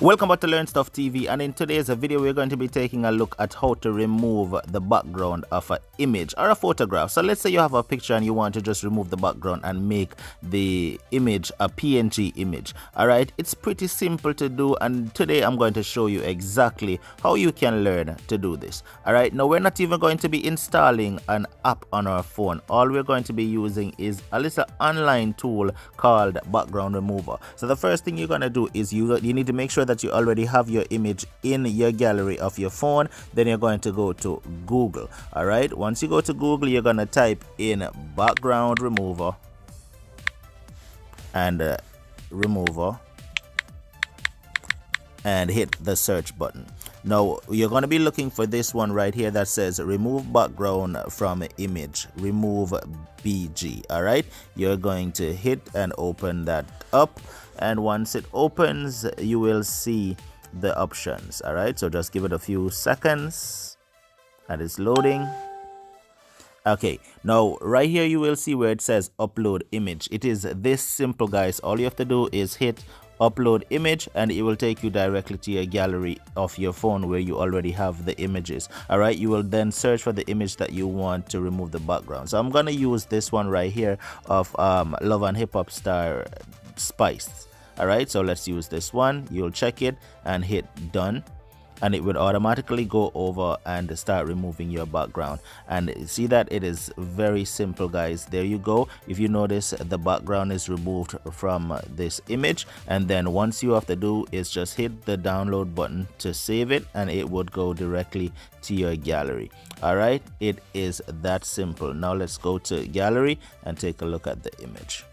Welcome back to Learn Stuff TV, and in today's video we're going to be taking a look at how to remove the background of an image or a photograph. So let's say you have a picture and you want to just remove the background and make the image a PNG image. Alright, it's pretty simple to do, and today I'm going to show you exactly how you can learn to do this. Alright, now we're not even going to be installing an app on our phone. All we're going to be using is a little online tool called Background Remover. So the first thing you're going to do is you need to make sure that you already have your image in your gallery of your phone. Then you're going to go to Google. All right, once you go to Google, you're going to type in Background Remover and remover and hit the search button. Now you're going to be looking for this one right here that says remove background from image, remove BG. All right, you're going to hit and open that up, and once it opens you will see the options. All right, so just give it a few seconds and it's loading. Okay, now right here you will see where it says upload image. It is this simple, guys. All you have to do is hit upload image and it will take you directly to your gallery of your phone where you already have the images. All right, you will then search for the image that you want to remove the background. So I'm gonna use this one right here of Love and Hip Hop star Spice. All right, so let's use this one. You'll check it and hit done, and it would automatically go over and start removing your background. And see that it is very simple, guys. There you go. If you notice, the background is removed from this image, and then once you have to do is just hit the download button to save it, and it would go directly to your gallery. All right, it is that simple. Now let's go to gallery and take a look at the image,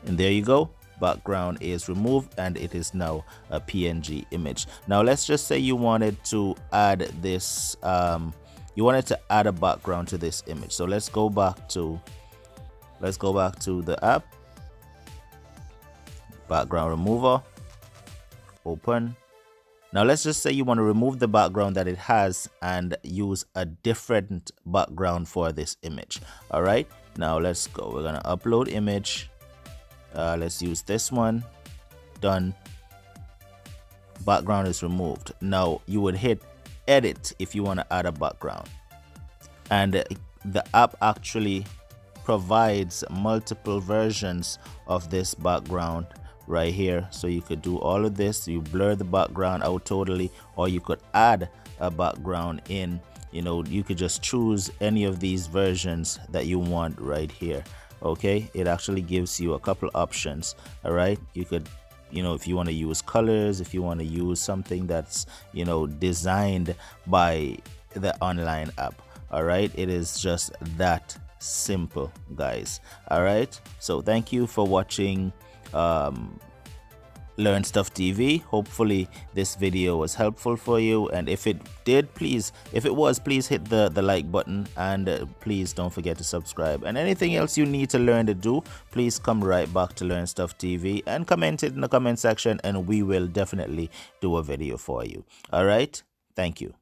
and there you go. Background is removed and it is now a PNG image. Now let's just say you wanted to add this you wanted to add a background to this image. So let's go back to the app, Background Remover, open. Now let's just say you want to remove the background that it has and use a different background for this image. All right, now let's go. We're gonna upload image. Let's use this one. Done. Background is removed. Now you would hit edit if you want to add a background, and the app actually provides multiple versions of this background right here. So you could do all of this. You blur the background out totally, or you could add a background in. You know, you could just choose any of these versions that you want right here. Okay, it actually gives you a couple options. All right, you could, you know, if you want to use colors, if you want to use something that's, you know, designed by the online app. All right, it is just that simple, guys. All right, so thank you for watching Learn Stuff TV. Hopefully this video was helpful for you, and if it did, please hit the like button, and please don't forget to subscribe. And anything else you need to learn to do, please come right back to Learn Stuff TV and comment it in the comment section, and we will definitely do a video for you. All right, thank you.